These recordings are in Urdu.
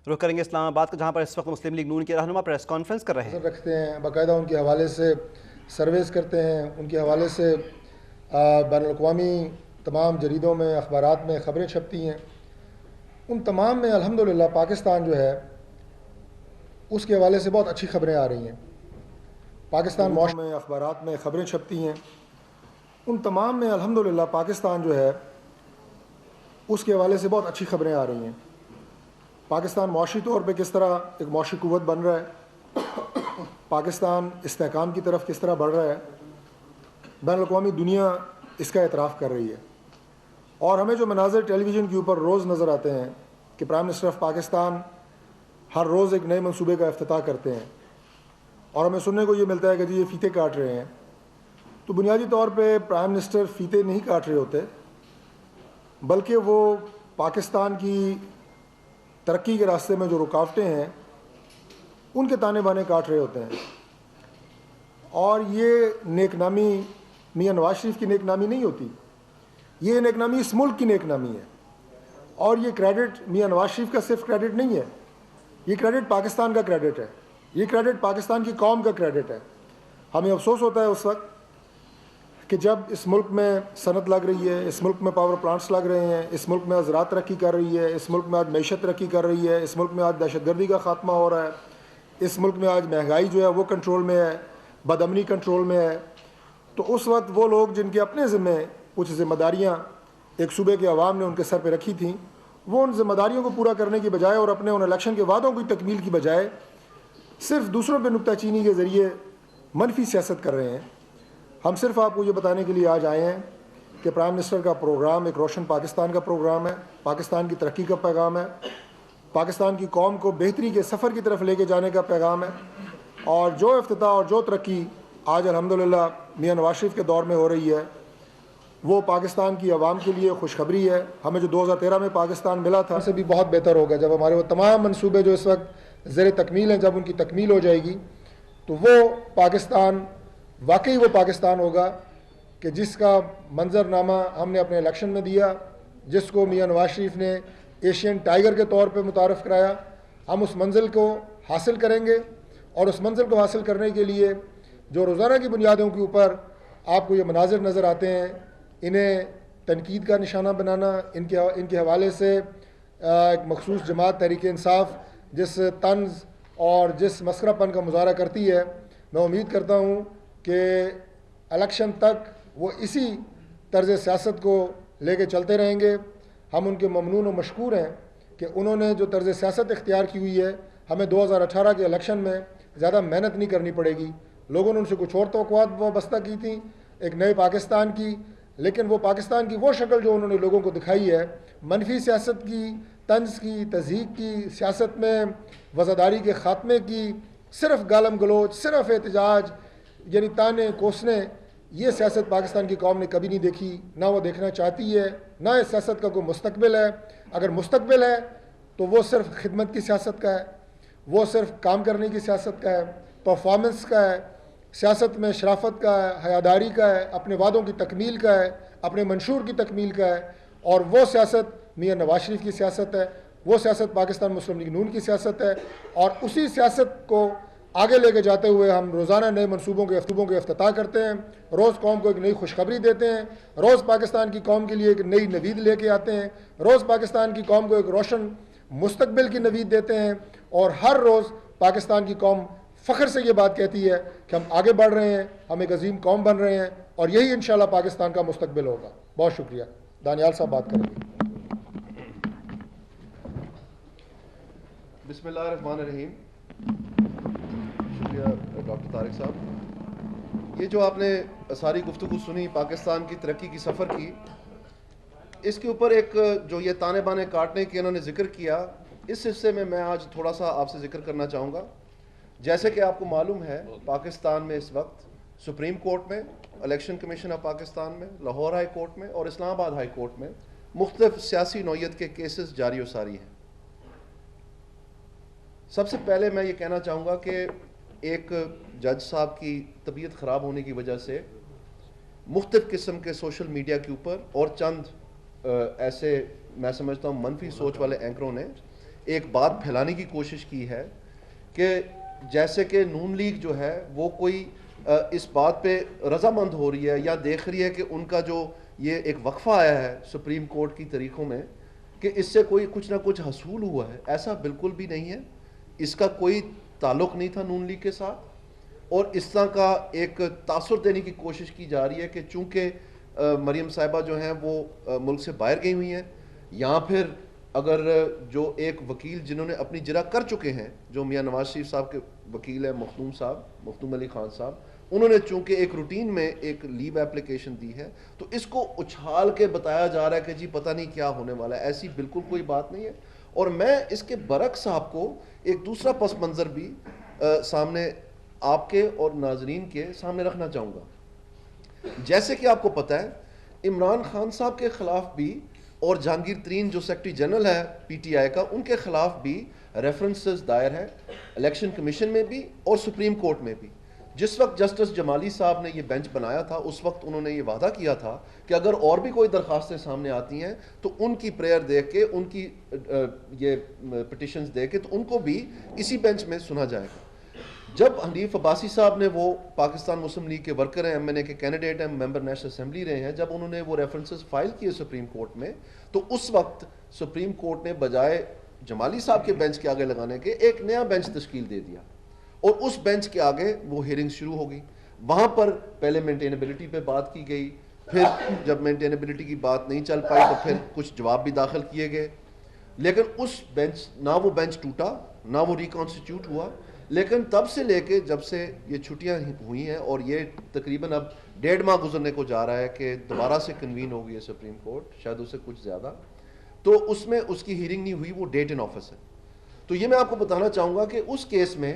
رخ کریں گے اسلام آباد کا، جہاں پر اس وقت مسلم لیگ نون کے رہنما پریس کانفرنس کر رہے ہیں. رکھتے ہیں باقاعدہ ان کے حوالے سے سرویز کرتے ہیں، ان کے حوالے سے بین الاقوامی تمام جریدوں میں اخبارات میں خبریں چھپتی ہیں. ان تمام میں الحمدللہ پاکستان جو ہے اس کے حوالے سے بہت اچھی خبریں آ رہی ہیں. پاکستان میں اخبارات میں خبریں چھپتی ہیں، ان تمام میں الحمدللہ پاکستان جو ہے اس کے حوالے سے بہت اچھی خبریں آ رہی ہیں. پاکستان معاشی طور پہ کس طرح ایک معاشی قوت بن رہا ہے، پاکستان استحکام کی طرف کس طرح بڑھ رہا ہے، بین الاقوامی دنیا اس کا اعتراف کر رہی ہے. اور ہمیں جو مناظر ٹیلی ویژن کے اوپر روز نظر آتے ہیں کہ پرائم منسٹر آف پاکستان ہر روز ایک نئے منصوبے کا افتتاح کرتے ہیں، اور ہمیں سننے کو یہ ملتا ہے کہ جی یہ فیتے کاٹ رہے ہیں، تو بنیادی طور پہ پرائم منسٹر فیتے نہیں کاٹ رہے ہوتے، بلکہ وہ پاکستان کی ترقی کے راستے میں جو رکاوٹیں ہیں ان کے تانے بانے کاٹ رہے ہوتے ہیں. اور یہ نیک نامی میاں نواز شریف کی نیک نامی نہیں ہوتی، یہ نیک نامی اس ملک کی نیک نامی ہے. اور یہ کریڈٹ میاں نواز شریف کا صرف کریڈٹ نہیں ہے، یہ کریڈٹ پاکستان کا کریڈٹ ہے، یہ کریڈٹ پاکستان کی قوم کا کریڈٹ ہے. ہمیں افسوس ہوتا ہے اس وقت کہ جب اس ملک میں صنعت لگ رہی ہے، اس ملک میں پاور پلانٹس لگ رہے ہیں، اس ملک میں آج زراعت ترقی کر رہی ہے، اس ملک میں آج معیشت ترقی کر رہی ہے، اس ملک میں آج دہشت گردی کا خاتمہ ہو رہا ہے، اس ملک میں آج مہنگائی جو ہے وہ کنٹرول میں ہے، بد امنی کنٹرول میں ہے، تو اس وقت وہ لوگ جن کے اپنے ذمہ کچھ ذمہ داریاں ایک صوبے کے عوام نے ان کے سر پہ رکھی تھیں، وہ ان ذمہ داریوں کو پورا کرنے کی بجائے اور اپنے ان الیکشن کے وعدوں کی تکمیل کی بجائے صرف دوسروں پہ نکتہ چینی کے ذریعے منفی سیاست کر رہے ہیں. ہم صرف آپ کو یہ بتانے کے لیے آج آئے ہیں کہ پرائم منسٹر کا پروگرام ایک روشن پاکستان کا پروگرام ہے، پاکستان کی ترقی کا پیغام ہے، پاکستان کی قوم کو بہتری کے سفر کی طرف لے کے جانے کا پیغام ہے. اور جو افتتاح اور جو ترقی آج الحمدللہ میاں نواز شریف کے دور میں ہو رہی ہے وہ پاکستان کی عوام کے لیے خوشخبری ہے. ہمیں جو 2013 میں پاکستان ملا تھا اس سے بھی بہت بہتر ہوگا. جب ہمارے وہ تمام منصوبے جو اس وقت زیر تکمیل ہیں جب ان کی تکمیل ہو جائے گی تو وہ پاکستان واقعی وہ پاکستان ہوگا کہ جس کا منظر نامہ ہم نے اپنے الیکشن میں دیا، جس کو میاں نواز شریف نے ایشین ٹائیگر کے طور پہ متعارف کرایا. ہم اس منزل کو حاصل کریں گے، اور اس منزل کو حاصل کرنے کے لیے جو روزانہ کی بنیادوں کے اوپر آپ کو یہ مناظر نظر آتے ہیں انہیں تنقید کا نشانہ بنانا، ان کے حوالے سے ایک مخصوص جماعت تحریک انصاف جس طنز اور جس مسخرہ پن کا مظاہرہ کرتی ہے، میں امید کرتا ہوں کہ الیکشن تک وہ اسی طرز سیاست کو لے کے چلتے رہیں گے. ہم ان کے ممنون و مشکور ہیں کہ انہوں نے جو طرز سیاست اختیار کی ہوئی ہے، ہمیں 2018 کے الیکشن میں زیادہ محنت نہیں کرنی پڑے گی. لوگوں نے ان سے کچھ اور توقعات وابستہ کی تھیں ایک نئے پاکستان کی، لیکن وہ پاکستان کی وہ شکل جو انہوں نے لوگوں کو دکھائی ہے، منفی سیاست کی، طنز کی، تضحیک کی سیاست میں، وزاداری کے خاتمے کی، صرف گالم گلوچ، صرف احتجاج، یعنی تانے کوسنے، یہ سیاست پاکستان کی قوم نے کبھی نہیں دیکھی، نہ وہ دیکھنا چاہتی ہے، نہ اس سیاست کا کوئی مستقبل ہے. اگر مستقبل ہے تو وہ صرف خدمت کی سیاست کا ہے، وہ صرف کام کرنے کی سیاست کا ہے، پرفارمنس کا ہے، سیاست میں شرافت کا ہے، حیاداری کا ہے، اپنے وعدوں کی تکمیل کا ہے، اپنے منشور کی تکمیل کا ہے. اور وہ سیاست میاں نواز شریف کی سیاست ہے، وہ سیاست پاکستان مسلم لیگ نون کی سیاست ہے. اور اسی سیاست کو آگے لے کے جاتے ہوئے ہم روزانہ نئے منصوبوں کے افتتاح کرتے ہیں، روز قوم کو ایک نئی خوشخبری دیتے ہیں، روز پاکستان کی قوم کے لیے ایک نئی نوید لے کے آتے ہیں، روز پاکستان کی قوم کو ایک روشن مستقبل کی نوید دیتے ہیں. اور ہر روز پاکستان کی قوم فخر سے یہ بات کہتی ہے کہ ہم آگے بڑھ رہے ہیں، ہم ایک عظیم قوم بن رہے ہیں، اور یہی انشاءاللہ پاکستان کا مستقبل ہوگا. بہت شکریہ. دانیال صاحب بات کریں گے. بسم اللہ الرحمن الرحیم. شکریہ ڈاکٹر طارق صاحب. یہ جو آپ نے ساری گفتگو سنی پاکستان کی ترقی کی سفر کی، اس کے اوپر ایک جو یہ تانے بانے کاٹنے کی انہوں نے ذکر کیا، اس حصے میں آج تھوڑا سا آپ سے ذکر کرنا چاہوں گا. جیسے کہ آپ کو معلوم ہے پاکستان میں اس وقت سپریم کورٹ میں، الیکشن کمیشن آف پاکستان میں، لاہور ہائی کورٹ میں اور اسلام آباد ہائی کورٹ میں مختلف سیاسی نوعیت کے کیسز جاری و ساری ہیں. سب سے پہلے میں یہ کہنا چاہوں گا کہ ایک جج صاحب کی طبیعت خراب ہونے کی وجہ سے مختلف قسم کے سوشل میڈیا کے اوپر اور چند ایسے میں سمجھتا ہوں منفی سوچ والے اینکروں نے ایک بات پھیلانے کی کوشش کی ہے کہ جیسے کہ نون لیگ جو ہے وہ کوئی اس بات پہ رضامند ہو رہی ہے یا دیکھ رہی ہے کہ ان کا جو یہ ایک وقفہ آیا ہے سپریم کورٹ کی طریقوں میں کہ اس سے کوئی کچھ نہ کچھ حصول ہوا ہے. ایسا بالکل بھی نہیں ہے. اس کا کوئی تعلق نہیں تھا نون لیگ کے ساتھ, اور اس طرح کا ایک تاثر دینے کی کوشش کی جا رہی ہے کہ چونکہ مریم صاحبہ جو ہیں وہ ملک سے باہر گئی ہوئی ہیں, یا پھر اگر جو ایک وکیل جنہوں نے اپنی جرح کر چکے ہیں, جو میاں نواز شریف صاحب کے وکیل ہیں مختوم علی خان صاحب, انہوں نے چونکہ ایک روٹین میں ایک لیو اپلیکیشن دی ہے, تو اس کو اچھال کے بتایا جا رہا ہے کہ جی پتہ نہیں کیا ہونے والا ہے. ایسی بالکل کوئی بات نہیں ہے. اور میں اس کے برعکس آپ کو ایک دوسرا پس منظر بھی سامنے آپ کے اور ناظرین کے سامنے رکھنا چاہوں گا. جیسے کہ آپ کو پتہ ہے عمران خان صاحب کے خلاف بھی اور جہانگیر ترین جو سیکرٹری جنرل ہے پی ٹی آئی کا, ان کے خلاف بھی ریفرنسز دائر ہے الیکشن کمیشن میں بھی اور سپریم کورٹ میں بھی. جس وقت جسٹس جمالی صاحب نے یہ بینچ بنایا تھا اس وقت انہوں نے یہ وعدہ کیا تھا کہ اگر اور بھی کوئی درخواستیں سامنے آتی ہیں تو ان کی پریئر دیکھ کے, ان کی یہ پٹیشنز دیکھ کے, تو ان کو بھی اسی بینچ میں سنا جائے گا. جب حنیف عباسی صاحب نے, وہ پاکستان مسلم لیگ کے ورکر ہیں, MNA کے کینڈیڈیٹ ہیں, ممبر نیشنل اسمبلی رہے ہیں, جب انہوں نے وہ ریفرنسز فائل کیے سپریم کورٹ میں, تو اس وقت سپریم کورٹ نے بجائے جمالی صاحب کے بینچ کے آگے لگانے کے ایک نیا بینچ تشکیل دے دیا, اور اس بینچ کے آگے وہ ہیئرنگ شروع ہو گئی. وہاں پر پہلے مینٹینیبلٹی پہ بات کی گئی, پھر جب مینٹینیبلٹی کی بات نہیں چل پائی تو پھر کچھ جواب بھی داخل کیے گئے. لیکن اس بینچ, نہ وہ بینچ ٹوٹا نہ وہ ریکانسٹیٹیوٹ ہوا. لیکن تب سے لے کے جب سے یہ چھٹیاں ہوئی ہیں, اور یہ تقریباً اب 1.5 ماہ گزرنے کو جا رہا ہے کہ دوبارہ سے کنوین ہو گئی ہے سپریم کورٹ, شاید اس سے کچھ زیادہ, تو اس میں اس کی ہیئرنگ نہیں ہوئی, وہ ڈیٹ ان آفس ہے. تو یہ میں آپ کو بتانا چاہوں گا کہ اس کیس میں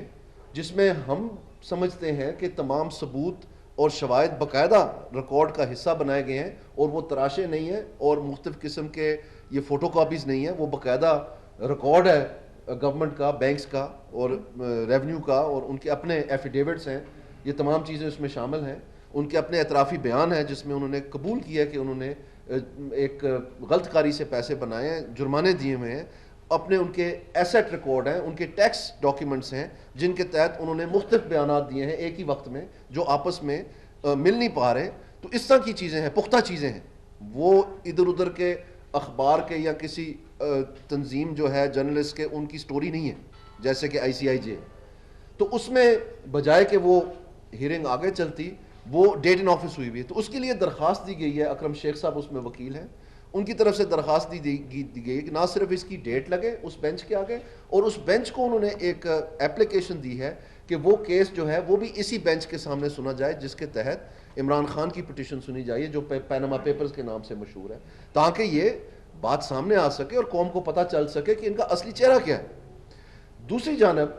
جس میں ہم سمجھتے ہیں کہ تمام ثبوت اور شواہد باقاعدہ ریکارڈ کا حصہ بنائے گئے ہیں, اور وہ تراشے نہیں ہیں اور مختلف قسم کے یہ فوٹو کاپیز نہیں ہیں, وہ باقاعدہ ریکارڈ ہے گورنمنٹ کا, بینکس کا اور ریونیو کا, اور ان کے اپنے ایفیڈیوٹس ہیں, یہ تمام چیزیں اس میں شامل ہیں. ان کے اپنے اعترافی بیان ہیں جس میں انہوں نے قبول کیا کہ انہوں نے ایک غلط کاری سے پیسے بنائے ہیں, جرمانے دیے ہوئے ہیں. اپنے ان کے ایسٹ ریکارڈ ہیں, ان کے ٹیکس ڈاکیومنٹس ہیں جن کے تحت انہوں نے مختلف بیانات دیے ہیں ایک ہی وقت میں, جو آپس میں مل نہیں پا رہے. تو اس طرح کی چیزیں ہیں, پختہ چیزیں ہیں, وہ ادھر ادھر کے اخبار کے یا کسی تنظیم جو ہے جرنلسٹ کے ان کی سٹوری نہیں ہے, جیسے کہ ICIJ. تو اس میں بجائے کہ وہ ہیئرنگ آگے چلتی, وہ ڈیٹ ان آفس ہوئی ہوئی ہے. تو اس کے لیے درخواست دی گئی ہے, اکرم شیخ صاحب اس میں وکیل ہیں, ان کی طرف سے درخواست دی گئی کہ نہ صرف اس کی ڈیٹ لگے اس بینچ کے آگے, اور اس بینچ کو انہوں نے ایک اپلیکیشن دی ہے کہ وہ کیس جو ہے وہ بھی اسی بینچ کے سامنے سنا جائے, جس کے تحت عمران خان کی پٹیشن سنی جائے جو پیناما پیپرز کے نام سے مشہور ہے, تاکہ یہ بات سامنے آ سکے اور قوم کو پتہ چل سکے کہ ان کا اصلی چہرہ کیا ہے. دوسری جانب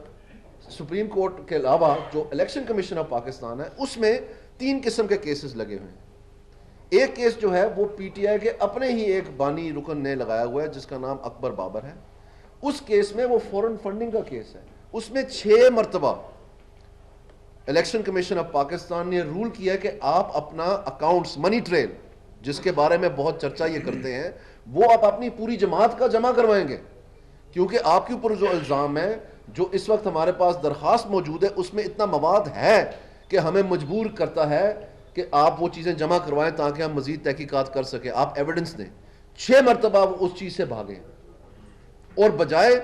سپریم کورٹ کے علاوہ جو الیکشن کمیشن آف پاکستان ہے, اس میں 3 قسم کے کیسز لگے ہوئے ہیں. ایک کیس جو ہے وہ PTI کے اپنے ہی ایک بانی رکن نے لگایا ہوا ہے جس کا نام اکبر بابر ہے. اس کیس میں وہ فورن فنڈنگ کا کیس ہے. اس میں 6 مرتبہ الیکشن کمیشن آف پاکستان نے رول کیا ہے کہ آپ اپنا اکاؤنٹس, منی ٹریل جس کے بارے میں بہت چرچا یہ کرتے ہیں, وہ آپ اپنی پوری جماعت کا جمع کروائیں گے, کیونکہ آپ کے اوپر جو الزام ہے, جو اس وقت ہمارے پاس درخواست موجود ہے, اس میں اتنا مواد ہے کہ ہمیں مجبور کرتا ہے کہ آپ وہ چیزیں جمع کروائیں تاکہ ہم مزید تحقیقات کر سکیں, آپ ایویڈنس دیں. 6 مرتبہ وہ اس چیز سے بھاگے, اور بجائے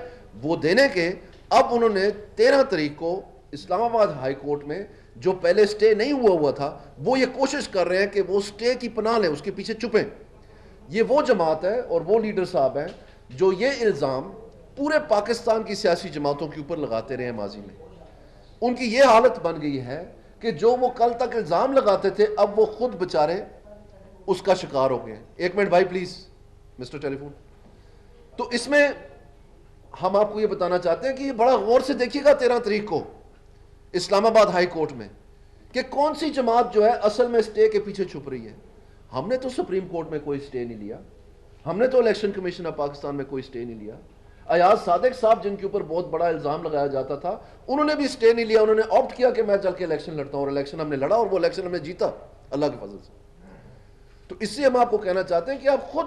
وہ دینے کے اب انہوں نے 13 تاریخ کو اسلام آباد ہائی کورٹ میں, جو پہلے سٹے نہیں ہوا تھا, وہ یہ کوشش کر رہے ہیں کہ وہ سٹے کی پناہ لیں, اس کے پیچھے چھپیں. یہ وہ جماعت ہے اور وہ لیڈر صاحب ہیں جو یہ الزام پورے پاکستان کی سیاسی جماعتوں کے اوپر لگاتے رہے ہیں ماضی میں. ان کی یہ حالت بن گئی ہے کہ جو وہ کل تک الزام لگاتے تھے, اب وہ خود بچارے اس کا شکار ہو گئے. 1 منٹ بھائی پلیز, مسٹر ٹیلی فون. تو اس میں ہم آپ کو یہ بتانا چاہتے ہیں کہ یہ بڑا غور سے دیکھیے گا 13 تاریخ کو اسلام آباد ہائی کورٹ میں, کہ کون سی جماعت جو ہے اصل میں سٹے کے پیچھے چھپ رہی ہے. ہم نے تو سپریم کورٹ میں کوئی سٹے نہیں لیا, ہم نے تو الیکشن کمیشن آف پاکستان میں کوئی سٹے نہیں لیا. ایاز صادق صاحب جن کے اوپر بہت بڑا الزام لگایا جاتا تھا, انہوں نے بھی سٹے نہیں لیا, انہوں نے آپٹ کیا کہ میں چل کے الیکشن لڑتا ہوں, اور الیکشن ہم نے لڑا اور وہ الیکشن ہم نے جیتا اللہ کے فضل سے. تو اس سے ہم آپ کو کہنا چاہتے ہیں کہ آپ خود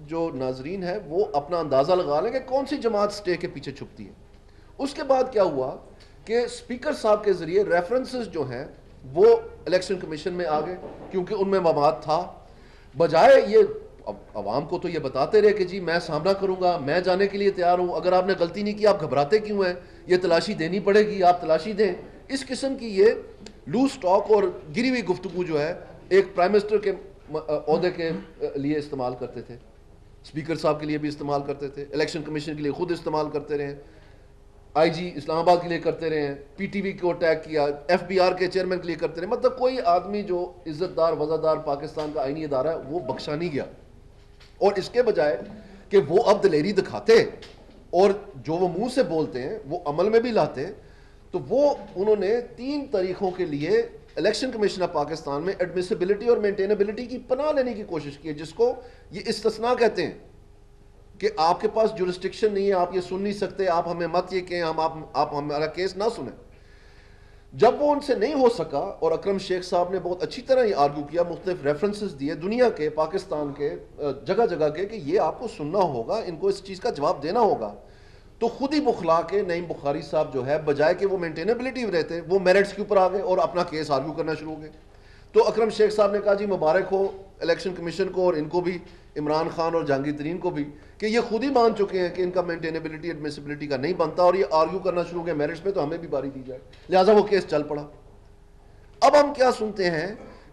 جو ناظرین ہے وہ اپنا اندازہ لگا لیں کہ کون سی جماعت سٹے کے پیچھے چھپتی ہے. اس کے بعد کیا ہوا کہ اسپیکر صاحب کے ذریعے ریفرنسز جو ہیں وہ الیکشن کمیشن میں آ گئے, کیونکہ ان میں مواد تھا. بجائے یہ عوام کو تو یہ بتاتے رہے کہ جی میں سامنا کروں گا, میں جانے کے لیے تیار ہوں, اگر آپ نے غلطی نہیں کی آپ گھبراتے کیوں ہیں, یہ تلاشی دینی پڑے گی, آپ تلاشی دیں. اس قسم کی یہ لوز ٹاک اور گری ہوئی گفتگو جو ہے ایک پرائم منسٹر کے عہدے کے لیے استعمال کرتے تھے, اسپیکر صاحب کے لیے بھی استعمال کرتے تھے, الیکشن کمیشن کے لیے خود استعمال کرتے رہے, آئی جی اسلام آباد کے لیے کرتے رہے ہیں, پی ٹی وی کو اٹیک کیا, ایف بی آر کے چیئرمین کے لیے کرتے رہے. مطلب کوئی آدمی جو عزت دار وزادار پاکستان کا آئینی ادارہ ہے وہ بخشا نہیں گیا. اور اس کے بجائے کہ وہ اب دلیری دکھاتے اور جو وہ منہ سے بولتے ہیں وہ عمل میں بھی لاتے, تو وہ انہوں نے 3 طریقوں کے لیے الیکشن کمیشن آف پاکستان میں ایڈمیسیبلٹی اور مینٹینیبلٹی کی پناہ لینے کی کوشش کی ہے, جس کو یہ استثناء کہتے ہیں کہ آپ کے پاس جورسٹکشن نہیں ہے, آپ یہ سن نہیں سکتے, آپ ہمیں مت یہ کہیں, آپ ہمارا کیس نہ سنیں. جب وہ ان سے نہیں ہو سکا اور اکرم شیخ صاحب نے بہت اچھی طرح یہ آرگو کیا, مختلف ریفرنسز دیے دنیا کے, پاکستان کے, جگہ جگہ کے, کہ یہ آپ کو سننا ہوگا, ان کو اس چیز کا جواب دینا ہوگا, تو خود ہی بخلا کے نعیم بخاری صاحب جو ہے بجائے کہ وہ مینٹینیبلٹی رہتے وہ میرٹس کے اوپر آ گئے اور اپنا کیس آرگو کرنا شروع ہو گئے. تو اکرم شیخ صاحب نے کہا جی مبارک ہو الیکشن کمیشن کو اور ان کو بھی, عمران خان اور جہانگیر ترین کو بھی, کہ یہ خود ہی مان چکے ہیں کہ ان کا مینٹینیبلٹی ایڈمیسیبلٹی کا نہیں بنتا اور یہ آرگیو کرنا شروع ہو گیا میرٹس پہ, تو ہمیں بھی باری دی جائے, لہٰذا وہ کیس چل پڑا. اب ہم کیا سنتے ہیں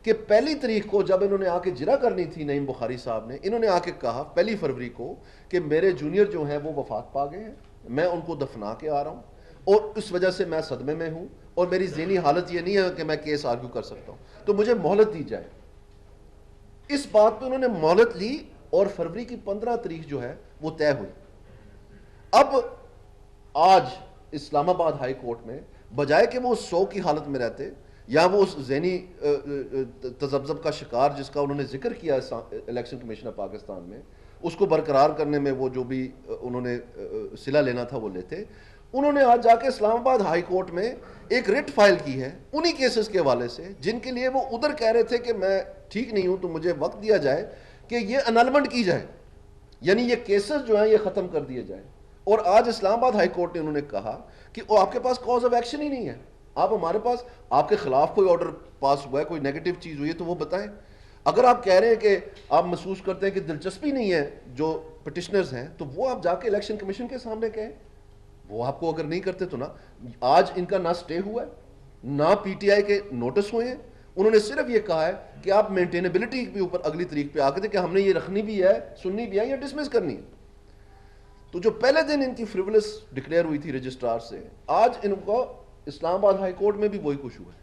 کہ 1 تاریخ کو جب انہوں نے آ کے جرا کرنی تھی نعیم بخاری صاحب نے, انہوں نے آ کے کہا 1 فروری کو کہ میرے جونیئر جو ہیں وہ وفات پا گئے ہیں, میں ان کو دفنا کے آ رہا ہوں اور اس وجہ سے میں صدمے میں ہوں اور میری ذہنی حالت یہ نہیں ہے کہ میں کیس آرگیو کر سکتا ہوں, تو مجھے مہلت دی جائے. اس بات پہ انہوں نے مہلت لی اور فروری کی 15 تاریخ جو ہے وہ طے ہوئی. اب آج اسلام آباد ہائی کورٹ میں بجائے کہ وہ 100 کی حالت میں رہتے یا وہ اس ذہنی تذبذب کا شکار جس کا انہوں نے ذکر کیا الیکشن کمیشن آف پاکستان میں, اس کو برقرار کرنے میں وہ جو بھی انہوں نے صلہ لینا تھا وہ لیتے, انہوں نے آج جا کے اسلام آباد ہائی کورٹ میں ایک ریٹ فائل کی ہے انہی کیسز کے حوالے سے جن کے لیے وہ ادھر کہہ رہے تھے کہ میں ٹھیک نہیں ہوں تو مجھے وقت دیا جائے کہ یہ انالمنٹ کی جائے, یعنی یہ کیسز جو ہیں یہ ختم کر دیے جائیں. اور آج اسلام آباد ہائی کورٹ نے انہوں نے کہا کہ آپ کے پاس کاز آف ایکشن ہی نہیں ہے, آپ ہمارے پاس آپ کے خلاف کوئی آرڈر پاس ہوا ہے, کوئی نیگیٹو چیز ہوئی ہے تو وہ بتائیں. اگر آپ کہہ رہے ہیں کہ آپ محسوس کرتے ہیں کہ دلچسپی نہیں ہے جو پٹیشنرز ہیں, تو وہ آپ جا کے الیکشن کمیشن کے سامنے کہیں. وہ آپ کو اگر نہیں کرتے تو نا, آج ان کا نہ سٹے ہوا ہے نہ پی ٹی آئی کے نوٹس ہوئے ہیں, انہوں نے صرف یہ کہا ہے کہ آپ مینٹینیبلٹی کے اوپر اگلی تاریخ پہ آ کے کہ ہم نے یہ رکھنی بھی ہے, سننی بھی ہے یا ڈسمس کرنی ہے. تو جو پہلے دن ان کی فریولس ڈکلیئر ہوئی تھی رجسٹرار سے, آج ان کو اسلام آباد ہائی کورٹ میں بھی وہی کچھ ہوا ہے.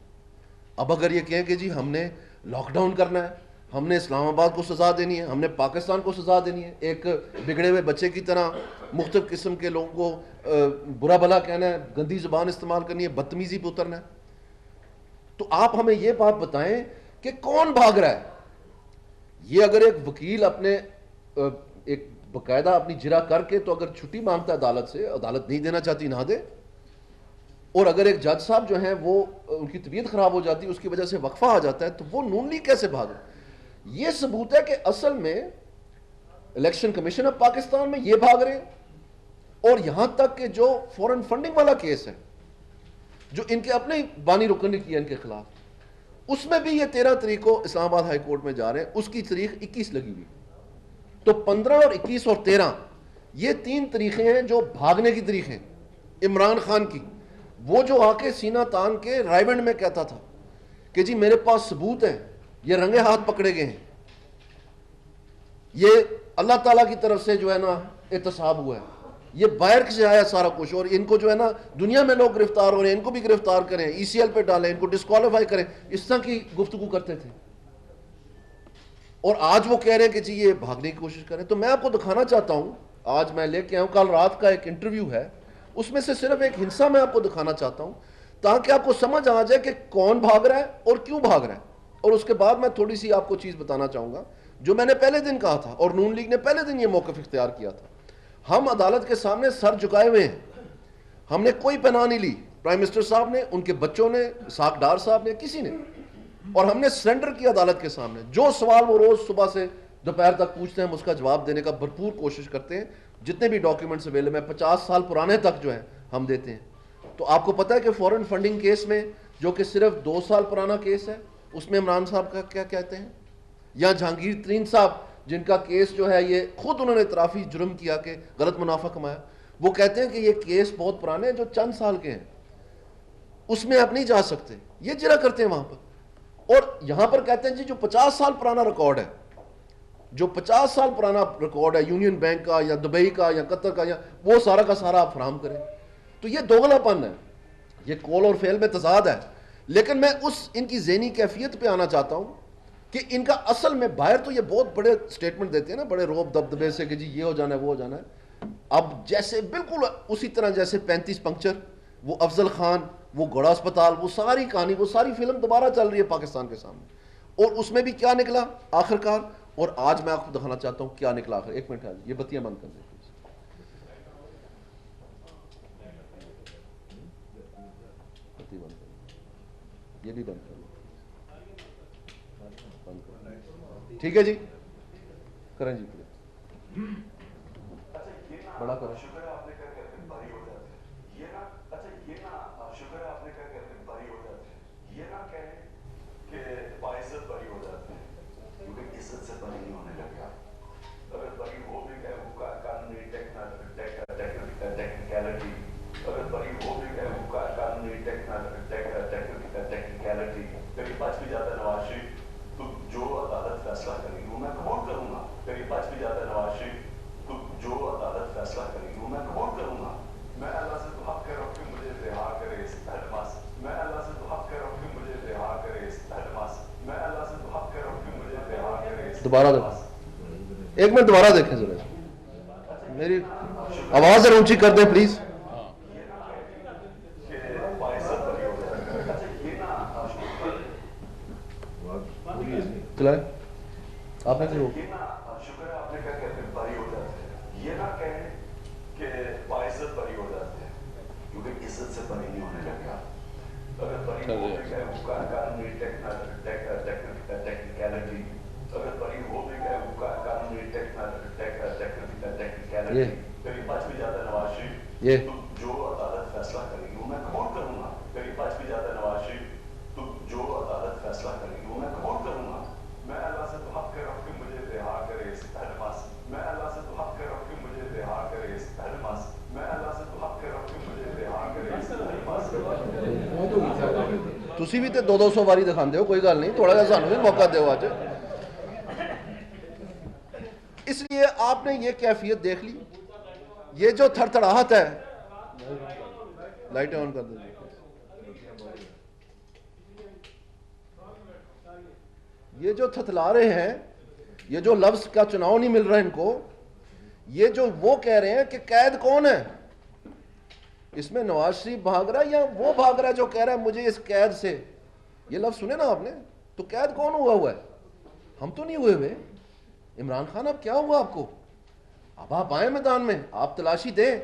اب اگر یہ کہیں کہ جی ہم نے لاک ڈاؤن کرنا ہے, ہم نے اسلام آباد کو سزا دینی ہے, ہم نے پاکستان کو سزا دینی ہے, ایک بگڑے ہوئے بچے کی طرح مختلف قسم کے لوگوں کو برا بھلا کہنا ہے, گندی زبان استعمال کرنی ہے, بدتمیزی پہ اترنا ہے, تو آپ ہمیں یہ بات بتائیں کہ کون بھاگ رہا ہے. یہ اگر ایک وکیل اپنے ایک باقاعدہ اپنی جرا کر کے تو اگر چھٹی مانگتا ہے عدالت سے, عدالت نہیں دینا چاہتی نہ دے, اور اگر ایک جج صاحب جو ہیں وہ ان کی طبیعت خراب ہو جاتی ہے اس کی وجہ سے وقفہ آ جاتا ہے, تو وہ نون لیگ کیسے بھاگے؟ یہ ثبوت ہے کہ اصل میں الیکشن کمیشن آف پاکستان میں یہ بھاگ رہے ہیں. اور یہاں تک کہ جو فورن فنڈنگ والا کیس ہے جو ان کے اپنے بانی رکن نے کیا ان کے خلاف, اس میں بھی یہ 13 تاریخ کو اسلام آباد ہائی کورٹ میں جا رہے ہیں, اس کی تاریخ 21 لگی ہوئی. تو 15 اور 21 اور 13 یہ 3 تاریخیں ہیں جو بھاگنے کی تاریخیں. عمران خان کی, وہ جو آ کے سینہ تان کے رائیونڈ میں کہتا تھا کہ جی میرے پاس ثبوت ہیں, یہ رنگے ہاتھ پکڑے گئے ہیں, یہ اللہ تعالیٰ کی طرف سے جو ہے نا احتساب ہوا ہے, یہ باہر سے آیا سارا کچھ, اور ان کو جو ہے نا دنیا میں لوگ گرفتار ہو رہے ہیں, ان کو بھی گرفتار کریں, ای سی ایل پہ ڈالیں, ان کو ڈسکوالیفائی کریں, اس طرح کی گفتگو کرتے تھے. اور آج وہ کہہ رہے ہیں کہ جی یہ بھاگنے کی کوشش کریں. تو میں آپ کو دکھانا چاہتا ہوں, آج میں لے کے آیا ہوں, کل رات کا ایک انٹرویو ہے, اس میں سے صرف ایک ہنسا میں آپ کو دکھانا چاہتا ہوں تاکہ آپ کو سمجھ آ جائے کہ کون بھاگ رہا ہے اور کیوں بھاگ رہا ہے. اور اس کے بعد میں تھوڑی سی آپ کو چیز بتانا چاہوں گا جو میں نے پہلے دن کہا تھا اور نون لیگ نے پہلے دن یہ موقف اختیار کیا تھا. ہم عدالت کے سامنے سر جھکائے ہوئے ہیں, ہم نے کوئی پناہ نہیں لی, پرائم منسٹر صاحب نے, ان کے بچوں نے, اسحاق ڈار صاحب نے, کسی نے, اور ہم نے سرنڈر کیا عدالت کے سامنے. جو سوال وہ روز صبح سے دوپہر تک پوچھتے ہیں، ہم اس کا جواب دینے کا بھرپور کوشش کرتے ہیں، جتنے بھی ڈاکیومنٹس اویلیبل ہیں 50 سال پرانے تک جو ہیں ہم دیتے ہیں. تو آپ کو پتہ ہے کہ فورن فنڈنگ کیس میں جو کہ صرف 2 سال پرانا کیس ہے، اس میں عمران صاحب کا کیا کہتے ہیں، یا جہانگیر ترین صاحب جن کا کیس جو ہے یہ خود انہوں نے اعترافی جرم کیا کہ غلط منافع کمایا، وہ کہتے ہیں کہ یہ کیس بہت پرانے ہیں جو چند سال کے ہیں، اس میں آپ نہیں جا سکتے. یہ جرا کرتے ہیں وہاں پر. اور یہاں پر کہتے ہیں جی جو 50 سال پرانا ریکارڈ ہے، جو 50 سال پرانا ریکارڈ ہے یونین بینک کا یا دبئی کا یا قطر کا، یا وہ سارا کا سارا آپ فراہم کریں. تو یہ دوغلا پن ہے، یہ کول اور فعل میں تضاد ہے. لیکن میں ان کی ذہنی کیفیت پہ آنا چاہتا ہوں کہ ان کا اصل میں باہر تو یہ بہت بڑے سٹیٹمنٹ دیتے ہیں نا، بڑے روب دبدبے سے کہ جی یہ ہو جانا ہے وہ ہو جانا ہے. اب جیسے بالکل اسی طرح جیسے 35 پنکچر، وہ افضل خان، وہ گھوڑا اسپتال، وہ ساری کہانی، وہ ساری فلم دوبارہ چل رہی ہے پاکستان کے سامنے. اور اس میں بھی کیا نکلا آخرکار، اور آج میں آپ کو دکھانا چاہتا ہوں کیا نکلا آخر. ایک منٹ ہے، یہ بتیاں بند کر دیں پلیز. بتی بند کر دیں، یہ بھی بند کر دیں، بند کر دیں. ٹھیک ہے جی، کریں جی پلیز، بڑا کریں. دوبارہ دیکھیں، ایک منٹ دوبارہ دیکھیں ذرا، میری آواز ذرا اونچی کر دیں پلیز. چلائیں آپ نے کہا یہ جو عدالت فیصلہ کرے گی وہ میں قبول کروں گا. میری پاس بھی زیادہ نواز شریف تو جو عدالت فیصلہ کرے گی وہ میں قبول کروں گا. میں اللہ سے تو حق کر رہا ہوں کہ مجھے رہا کرے اس پہلما سے. میں اللہ سے تو حق کر رہا ہوں کہ مجھے رہا کرے اس پہلما سے. میں اللہ سے تو حق کر رہا ہوں کہ مجھے رہا کرے اس پہلما سے. تسی بھی تے 200 واری دکھاندے ہو، کوئی گل نہیں، تھوڑا جہا سانوں بھی موقع دیو اج. اس لیے آپ نے یہ کیفیت دیکھ لی، یہ جو تھر تھڑاہٹ ہے، لائٹیں آن کر دیں، یہ جو تھتلا رہے ہیں، یہ جو لفظ کا چناؤ نہیں مل رہا ان کو، یہ جو وہ کہہ رہے ہیں کہ قید کون ہے، اس میں نواز شریف بھاگ رہا ہے یا وہ بھاگ رہا ہے جو کہہ رہا ہے مجھے اس قید سے، یہ لفظ سنے نا آپ نے، تو قید کون ہوا ہے؟ ہم تو نہیں ہوئے. عمران خان اب کیا ہوا آپ کو؟ اب آپ آئیں میدان میں، آپ تلاشی دیں،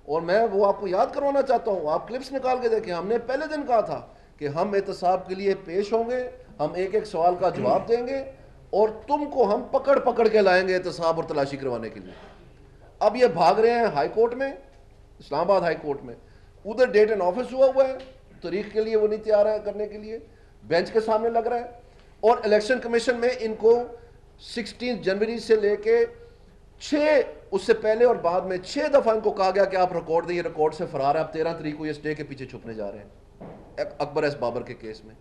اور میں وہ آپ کو یاد کروانا چاہتا ہوں، آپ کلپس نکال کے دیکھیں. ہم نے پہلے دن کہا تھا کہ ہم احتساب کے لیے پیش ہوں گے، ہم ایک ایک سوال کا جواب دیں گے، اور تم کو ہم پکڑ پکڑ کے لائیں گے احتساب اور تلاشی کروانے کے لیے. اب یہ بھاگ رہے ہیں ہائی کورٹ میں، اسلام آباد ہائی کورٹ میں، ادھر ڈیٹ اینڈ آفس ہوا ہے، تاریخ کے لیے وہ نہیں تیار ہے کرنے کے لیے، بینچ کے سامنے لگ رہا ہے. اور الیکشن کمیشن میں ان کو 16 جنوری سے لے کے 6 اس سے پہلے اور بعد میں 6 دفعہ ان کو کہا گیا کہ آپ ریکارڈ دیں، یہ ریکارڈ سے فرار ہے. اب 13 تاریخ کو یہ اسٹے کے پیچھے چھپنے جا رہے ہیں اکبر ایس بابر کے کیس میں.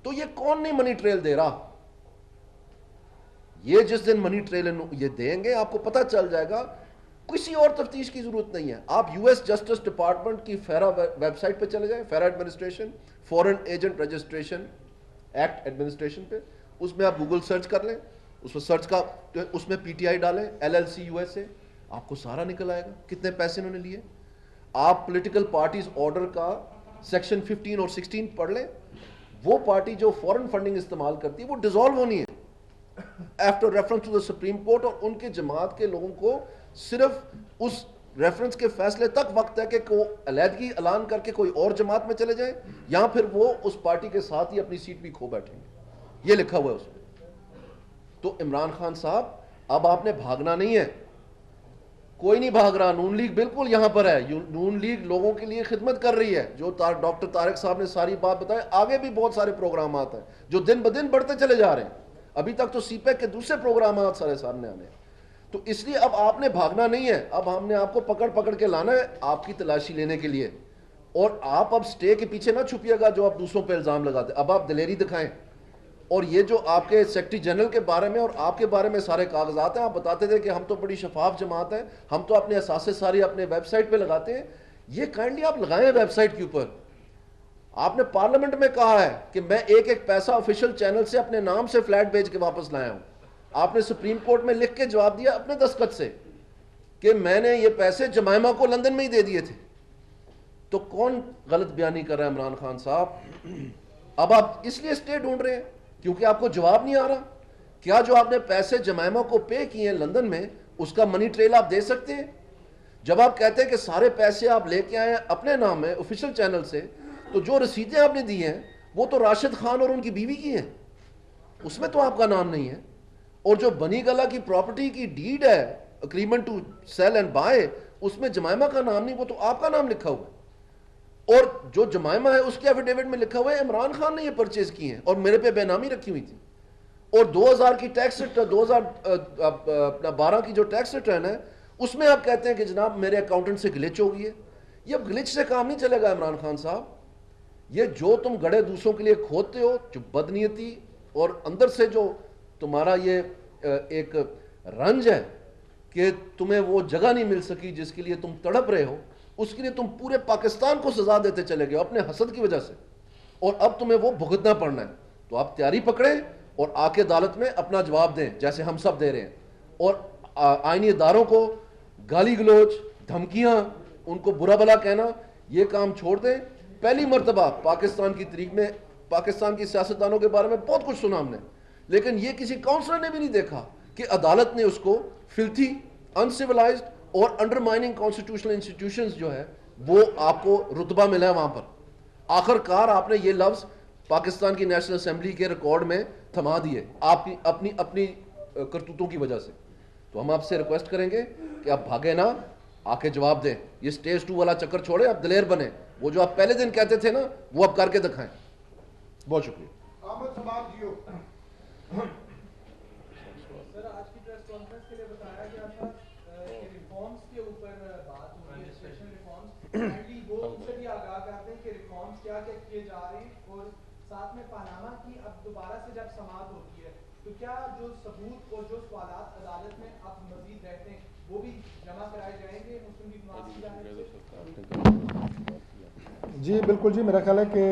تو یہ کون نہیں منی ٹریل دے رہا؟ یہ جس دن منی ٹریل یہ دیں گے آپ کو پتہ چل جائے گا. کسی اور تفتیش کی ضرورت نہیں ہے. آپ یو ایس جسٹس ڈپارٹمنٹ کی فیرا ویب سائٹ پہ چلے جائیں، فیرا ایڈمنسٹریشن، فورن ایجنٹ رجسٹریشن ایکٹ ایڈمنسٹریشن پہ، اس میں آپ گوگل سرچ کر لیں، اس میں سرچ کا اس میں پی ٹی آئی ڈالیں، LLC USA، آپ کو سارا نکل آئے گا کتنے پیسے انہوں نے لیے. آپ پولیٹیکل پارٹیز آرڈر کا سیکشن 15 اور 16 پڑھ لیں. وہ پارٹی جو فورن فنڈنگ استعمال کرتی ہے وہ ڈیزالو ہونی ہے after reference to the Supreme Court, اور ان کے جماعت کے لوگوں کو صرف اس ریفرنس کے فیصلے تک وقت ہے کہ وہ علیحدگی اعلان کر کے کوئی اور جماعت میں چلے جائیں، یا پھر وہ اس پارٹی کے ساتھ ہی اپنی سیٹ بھی کھو بیٹھیں گے. یہ لکھا ہوا ہے اس میں. تو عمران خان صاحب اب آپ نے بھاگنا نہیں ہے, کوئی نہیں بھاگ رہا, نون لیگ بالکل یہاں پر ہے, نون لیگ لوگوں کے لیے خدمت کر رہی ہے, جو ڈاکٹر طارق صاحب نے ساری بات بتائی, آگے بھی بہت سارے پروگرامات ہیں جو دن بدن بڑھتے چلے جا رہے ہیں, ابھی تک تو سی پیک کے دوسرے پروگرامات سارے سامنے آنے ہیں. تو اس لیے اب آپ نے بھاگنا نہیں ہے, اب ہم نے آپ کو پکڑ پکڑ کے لانا ہے آپ کی تلاشی لینے کے لیے, اور آپ اب سٹے کے پیچھے نہ چھپیے گا جو آپ دوسروں پہ الزام لگاتے, اب آپ دلیری دکھائیں. اور یہ جو آپ کے سیکرٹری جنرل کے بارے میں اور آپ کے بارے میں سارے کاغذات ہیں, آپ بتاتے تھے کہ ہم تو بڑی شفاف جماعت ہیں, ہم تو اپنے اثاثے ساری اپنے ویب سائٹ پہ لگاتے ہیں, یہ کائنڈلی آپ لگائیں ویب سائٹ کے اوپر. آپ نے پارلیمنٹ میں کہا ہے کہ میں ایک ایک پیسہ آفیشیل چینل سے اپنے نام سے فلیٹ بھیج کے واپس لایا ہوں. آپ نے سپریم کورٹ میں لکھ کے جواب دیا اپنے دستخط سے کہ میں نے یہ پیسے جمائمہ کو لندن میں ہی دے دیے تھے. تو کون غلط بیانی کر رہا ہے عمران خان صاحب؟ اب آپ اس لیے سٹے ڈھونڈ رہے ہیں کیونکہ آپ کو جواب نہیں آ رہا. کیا جو آپ نے پیسے جمائمہ کو پے کیے ہیں لندن میں, اس کا منی ٹریل آپ دے سکتے ہیں؟ جب آپ کہتے ہیں کہ سارے پیسے آپ لے کے آئے ہیں اپنے نام میں آفیشیل چینل سے, تو جو رسیدیں آپ نے دی ہیں وہ تو راشد خان اور ان کی بیوی کی ہیں, اس میں تو آپ کا نام نہیں ہے. اور جو بنی گلہ کی پراپرٹی کی ڈیڈ ہے, agreement to sale and buy, اس میں جمائمہ کا نام نہیں, وہ تو آپ کا نام لکھا ہوا ہے. اور جو جمائمہ ہے اس کے ایفیڈیوٹ میں لکھا ہوا ہے عمران خان نے یہ پرچیز کی ہیں اور میرے پہ بے نامی رکھی ہوئی تھی. اور 2000 کی ٹیکس 2012 کی جو ٹیکس ریٹرن ہے اس میں آپ کہتے ہیں کہ جناب میرے اکاؤنٹنٹ سے گلچ ہو گئی ہے. یہ اب گلچ سے کام نہیں چلے گا عمران خان صاحب. یہ جو تم گڑھے دوسروں کے لیے کھودتے ہو, جو بدنیتی اور اندر سے جو تمہارا یہ ایک رنج ہے کہ تمہیں وہ جگہ نہیں مل سکی جس کے لیے تم تڑپ رہے ہو, اس کے لیے تم پورے پاکستان کو سزا دیتے چلے گئے اپنے حسد کی وجہ سے, اور اب تمہیں وہ بھگتنا پڑنا ہے. تو آپ تیاری پکڑیں اور آ کے عدالت میں اپنا جواب دیں جیسے ہم سب دے رہے ہیں. اور آئینی اداروں کو گالی گلوچ, دھمکیاں, ان کو برا بلا کہنا, یہ کام چھوڑ دیں. پہلی مرتبہ پاکستان کی تاریخ میں پاکستان کی سیاستدانوں کے بارے میں بہت کچھ سنا ہم نے, لیکن یہ کسی کاؤنسلر نے بھی نہیں دیکھا کہ عدالت نے اس کو فلتھی, انسیولائزڈ اور انڈرمائننگ کانسٹیٹیوشنل انسٹیٹیوشنز جو ہے وہ آپ کو رتبہ ملا ہے وہاں پر. آخر کار آپ نے یہ لفظ پاکستان کی نیشنل اسمبلی کے ریکارڈ میں تھما دیے آپ کی اپنی کرتوتوں کی وجہ سے. تو ہم آپ سے ریکویسٹ کریں گے کہ آپ بھاگے نہ, آ کے جواب دیں. یہ سٹیج 2 والا چکر چھوڑیں, آپ دلیر بنیں. وہ جو آپ پہلے دن کہتے تھے نا وہ آپ کر کے دکھائیں. بہت شکریہ. سر آج کی پریس کانفرنس کے لیے بتایا گیا تھا کہ ریفارمز کے اوپر بات ہو رہی ہے, اسپیشل ریفارمز, کائنڈلی وہ ان سے بھی آگاہ کرتے ہیں کہ ریفارمز کیا کیا کیے جا رہے ہیں, اور ساتھ میں پاناما کی اب دوبارہ سے جب سماعت ہوتی ہے تو کیا جو ثبوت اور جو سوالات عدالت میں اب مزید رہتے ہیں وہ بھی جمع کرائے جائیں گے مسلم لیگ نواز کی جانب سے؟ جی بالکل جی, میرا خیال ہے کہ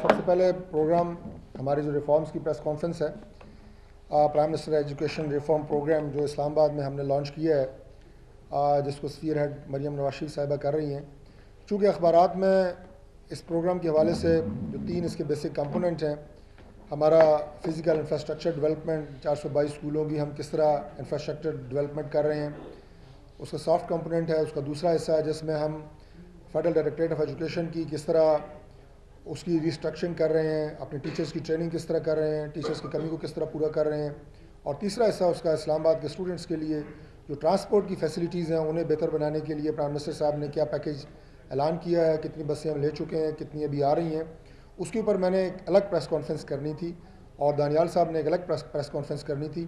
سب سے پہلے پروگرام ہماری جو ریفارمز کی پریس کانفرنس ہے, prime minister education reform program جو اسلام آباد میں ہم نے لانچ کیا ہے, جس کو سفیر ہیڈ مریم نواز شریف صاحبہ کر رہی ہیں. چونکہ اخبارات میں اس پروگرام کے حوالے سے جو 3 اس کے بیسک کمپوننٹ ہیں, ہمارا فزیکل انفراسٹرکچر ڈیولپمنٹ, 422 اسکولوں کی ہم کس طرح انفراسٹرکچر ڈیولپمنٹ کر رہے ہیں, اس کا سافٹ کمپوننٹ ہے. اس کا دوسرا حصہ ہے جس میں ہم فیڈرل ڈائریکٹریٹ آف ایجوکیشن کی کس طرح اس کی ریسٹرکچرنگ کر رہے ہیں, اپنے ٹیچرز کی ٹریننگ کس طرح کر رہے ہیں, ٹیچرز کی کمی کو کس طرح پورا کر رہے ہیں. اور تیسرا حصہ اس کا اسلام آباد کے اسٹوڈنٹس کے لیے جو ٹرانسپورٹ کی فیسلٹیز ہیں انہیں بہتر بنانے کے لیے پرائم منسٹر صاحب نے کیا پیکیج اعلان کیا ہے, کتنی بسیں ہم لے چکے ہیں, کتنی ابھی آ رہی ہیں. اس کے اوپر میں نے ایک الگ پریس کانفرنس کرنی تھی اور دانیال صاحب نے ایک الگ پریس کانفرنس کرنی تھی.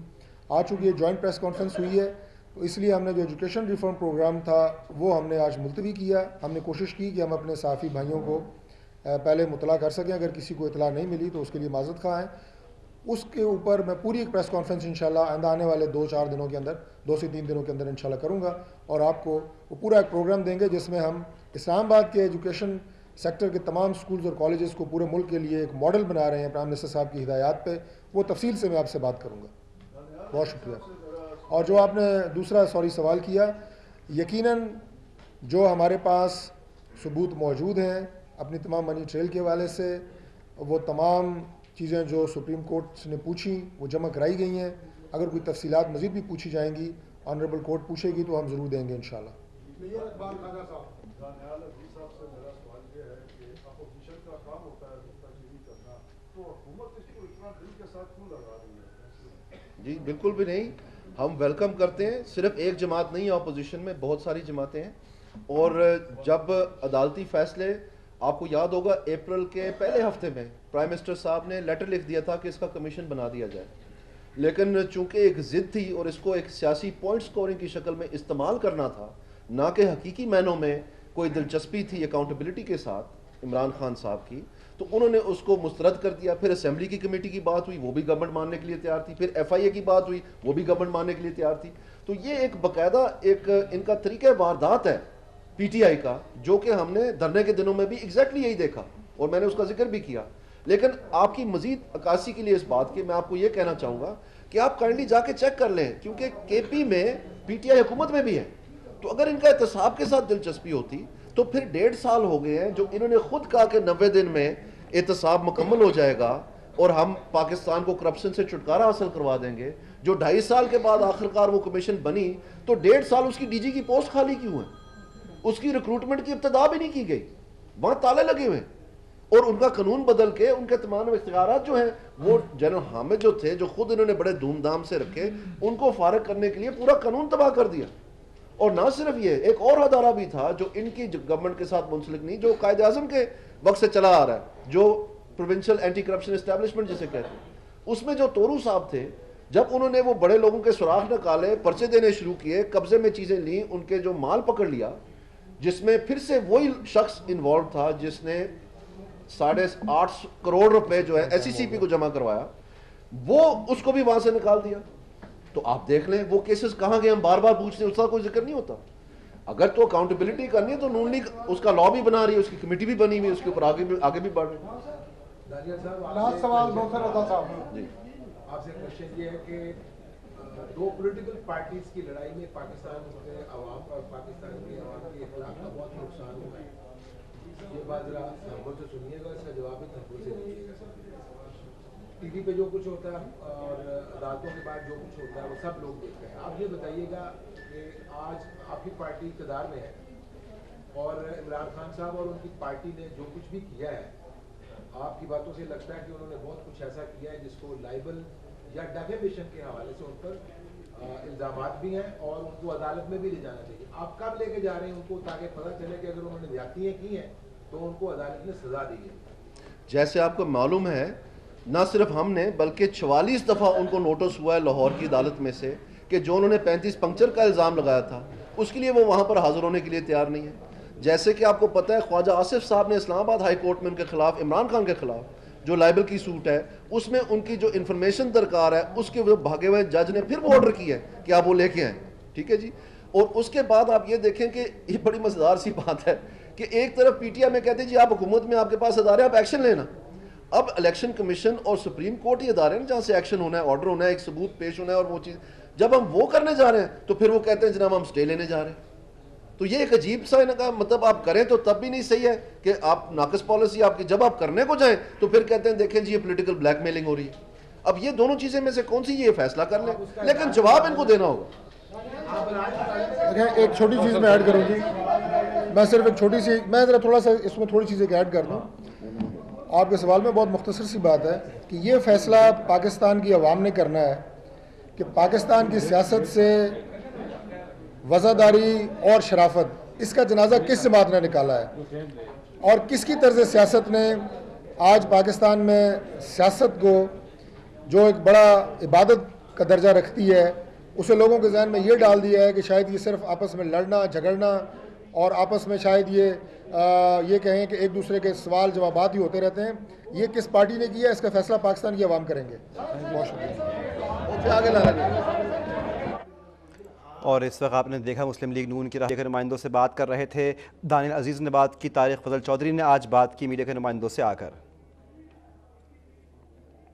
آج چونکہ یہ جوائنٹ پریس کانفرنس ہوئی ہے تو اس لیے ہم نے جو ایجوکیشن ریفارم پروگرام تھا وہ ہم نے آج ملتوی کیا. ہم نے کوشش کی کہ ہم اپنے صحافی بھائیوں کو پہلے مطلع کر سکیں, اگر کسی کو اطلاع نہیں ملی تو اس کے لیے معذرت خواہ ہیں. اس کے اوپر میں پوری ایک پریس کانفرنس انشاءاللہ آئندہ آنے والے 2-4 دنوں کے اندر, 2 سے 3 دنوں کے اندر انشاءاللہ کروں گا, اور آپ کو وہ پورا ایک پروگرام دیں گے جس میں ہم اسلام آباد کے ایجوکیشن سیکٹر کے تمام سکولز اور کالجز کو پورے ملک کے لیے ایک ماڈل بنا رہے ہیں پرائم منسٹر صاحب کی ہدایات پہ. وہ تفصیل سے میں آپ سے بات کروں گا. بہت شکریہ. اور جو آپ نے دوسرا سوال کیا, یقیناً جو ہمارے پاس ثبوت موجود ہیں اپنی تمام منی ٹریل کے حوالے سے, وہ تمام چیزیں جو سپریم کورٹ نے پوچھی وہ جمع کرائی گئی ہیں. اگر کوئی تفصیلات مزید بھی پوچھی جائیں گی, آنریبل کورٹ پوچھے گی تو ہم ضرور دیں گے انشاءاللہ. جی بالکل بھی نہیں, ہم ویلکم کرتے ہیں. صرف ایک جماعت نہیں ہے اپوزیشن میں, بہت ساری جماعتیں ہیں. اور جب عدالتی فیصلے, آپ کو یاد ہوگا اپریل کے پہلے ہفتے میں پرائم منسٹر صاحب نے لیٹر لکھ دیا تھا کہ اس کا کمیشن بنا دیا جائے, لیکن چونکہ ایک ضد تھی اور اس کو ایک سیاسی پوائنٹ سکورنگ کی شکل میں استعمال کرنا تھا, نہ کہ حقیقی معنوں میں کوئی دلچسپی تھی اکاؤنٹیبلٹی کے ساتھ عمران خان صاحب کی, تو انہوں نے اس کو مسترد کر دیا. پھر اسمبلی کی کمیٹی کی بات ہوئی, وہ بھی گورنمنٹ ماننے کے لیے تیار تھی. پھر ایف آئی اے کی بات ہوئی, وہ بھی گورنمنٹ ماننے کے لیے تیار تھی. تو یہ ایک باقاعدہ ایک ان کا طریقہ واردات ہے پی ٹی آئی کا, جو کہ ہم نے دھرنے کے دنوں میں بھی ایگزیکٹلی یہی دیکھا اور میں نے اس کا ذکر بھی کیا. لیکن آپ کی مزید عکاسی کے لیے اس بات کے میں آپ کو یہ کہنا چاہوں گا کہ آپ کائنڈلی جا کے چیک کر لیں, کیونکہ کے پی میں پی ٹی آئی حکومت میں بھی ہے. تو اگر ان کا احتساب کے ساتھ دلچسپی ہوتی تو پھر 1.5 سال ہو گئے ہیں جو انہوں نے خود کہا کہ 90 دن میں احتساب مکمل ہو جائے گا اور ہم پاکستان کو کرپشن سے چھٹکارا حاصل کروا دیں گے. جو 2.5 سال کے بعد آخرکار وہ کمیشن بنی, تو 1.5 سال اس کی ڈی جی کی پوسٹ خالی کیوں ہے؟ اس کی ریکروٹمنٹ کی ابتدا بھی نہیں کی گئی, وہاں تالے لگے ہوئے, اور ان کا قانون بدل کے ان کے تمام اختیارات جو ہیں وہ جنرل حامد جو تھے, جو خود انہوں نے بڑے دھوم دھام سے رکھے, ان کو فارغ کرنے کے لیے پورا قانون تباہ کر دیا. اور نہ صرف یہ, ایک اور ادارہ بھی تھا جو ان کی گورنمنٹ کے ساتھ منسلک نہیں, جو قائد اعظم کے وقت سے چلا آ رہا ہے, جو پروونشل اینٹی کرپشن اسٹیبلشمنٹ جسے کہتے ہیں. اس میں جو تورو صاحب تھے, جب انہوں نے وہ بڑے لوگوں کے سراغ نکالے, پرچے دینے شروع کیے, قبضے میں چیزیں لیں, ان کے جو مال پکڑ لیا, جس میں پھر سے وہی شخص انوالو تھا جس نے 8.5 کروڑ روپے جو ہے ایس سی سی پی کو جمع کروایا, وہ اس کو بھی وہاں سے نکال دیا. تو آپ دیکھ لیں وہ کیسز کہاں گئے, ہم بار بار پوچھتے ہیں, اس کا کوئی ذکر نہیں ہوتا. اگر تو اکاؤنٹیبلٹی کرنی ہے تو نون لیگ اس کا لا بھی بنا رہی ہے, اس کی کمیٹی بھی بنی ہوئی ہے, اس کے اوپر آگے بھی بڑھ رہی ہے. لاسٹ سوال نوفر رضا صاحب. جی آپ سے کوشچن یہ ہے کہ 2 پولیٹیکل پارٹیز کی لڑائی میں پاکستان کے عوام اور پاکستان کے عوام کے اخلاق کا بہت نقصان ہوا ہے. یہ بات ذرا تحفظ سے سنیے گا, اس کا جواب بھی تحفظ سے دیجیے گا. ٹی وی پہ جو کچھ ہوتا ہے اور عدالتوں کے بعد جو کچھ ہوتا ہے وہ سب لوگ دیکھتے ہیں. آپ یہ بتائیے گا کہ آج آپ کی پارٹی اقتدار میں ہے اور عمران خان صاحب اور ان کی پارٹی نے جو کچھ بھی کیا ہے, آپ کی باتوں سے لگتا ہے کہ انہوں نے بہت کچھ ایسا کیا ہے جس کو لائبل یا ڈیفیمیشن کے حوالے سے ان پر الزامات بھی ہیں اور ان کو عدالت میں بھی لے جانا چاہیے. آپ کب لے کے جا رہے ہیں ان کو, تاکہ پتہ چلے کہ اگر انہوں نے زیادتیاں کی ہیں تو ان کو عدالت نے سزا دی ہے؟ جیسے آپ کو معلوم ہے, نہ صرف ہم نے بلکہ 44 دفعہ ان کو نوٹس ہوا ہے لاہور کی عدالت میں سے کہ جو انہوں نے 35 پنکچر کا الزام لگایا تھا, اس کے لیے وہ وہاں پر حاضر ہونے کے لیے تیار نہیں ہے. جیسے کہ آپ کو پتہ ہے خواجہ آصف صاحب نے اسلام آباد ہائی کورٹ میں ان کے خلاف, عمران خان کے خلاف جو لائبل کی سوٹ ہے, اس میں ان کی جو انفارمیشن درکار ہے اس کے وہ بھاگے ہوئے جج نے پھر وہ آرڈر کیا ہے کہ آپ وہ لے کے آئیں. ٹھیک ہے جی. اور اس کے بعد آپ یہ دیکھیں کہ یہ بڑی مزیدار سی بات ہے کہ ایک طرف پی ٹی آئی میں کہتے ہیں جی آپ حکومت میں, آپ کے پاس ادارے, آپ ایکشن لینا. اب الیکشن کمیشن اور سپریم کورٹ ہی ادارے ہیں جہاں سے ایکشن ہونا ہے, آرڈر ہونا ہے, ایک ثبوت پیش ہونا ہے, اور وہ چیز جب ہم وہ کرنے جا رہے ہیں تو پھر وہ کہتے ہیں جناب ہم سٹے لینے جا رہے ہیں. تو یہ ایک عجیب سا ان کا مطلب, آپ کریں تو تب بھی نہیں صحیح ہے کہ آپ ناقص پالیسی آپ کی, جب آپ کرنے کو جائیں تو پھر کہتے ہیں دیکھیں جی یہ پولیٹیکل بلیک میلنگ ہو رہی ہے. اب یہ دونوں چیزیں میں سے کون سی, یہ فیصلہ کر لیں, لیکن جواب ان کو دینا ہوگا. ایک چھوٹی چیز میں ایڈ کروں گی, میں صرف ایک چھوٹی سی, میں ذرا تھوڑا سا اس میں تھوڑی چیزیں ایڈ کر دوں. آپ کے سوال میں بہت مختصر سی بات ہے کہ یہ فیصلہ پاکستان کی عوام نے کرنا ہے کہ پاکستان کی سیاست سے وزاداری اور شرافت, اس کا جنازہ کس جماعت نے نکالا ہے اور کس کی طرز سیاست نے آج پاکستان میں سیاست کو جو ایک بڑا عبادت کا درجہ رکھتی ہے, اسے لوگوں کے ذہن میں یہ ڈال دیا ہے کہ شاید یہ صرف آپس میں لڑنا جھگڑنا اور آپس میں شاید یہ کہیں کہ ایک دوسرے کے سوال جوابات ہی ہوتے رہتے ہیں. یہ کس پارٹی نے کیا ہے, اس کا فیصلہ پاکستان کی عوام کریں گے. بہت شکریہ. اور اس وقت آپ نے دیکھا مسلم لیگ نون کی میڈیا کے نمائندوں سے بات کر رہے تھے. دانیال عزیز نے بات کی, طارق فضل چودھری نے آج بات کی میڈیا کے نمائندوں سے آ کر.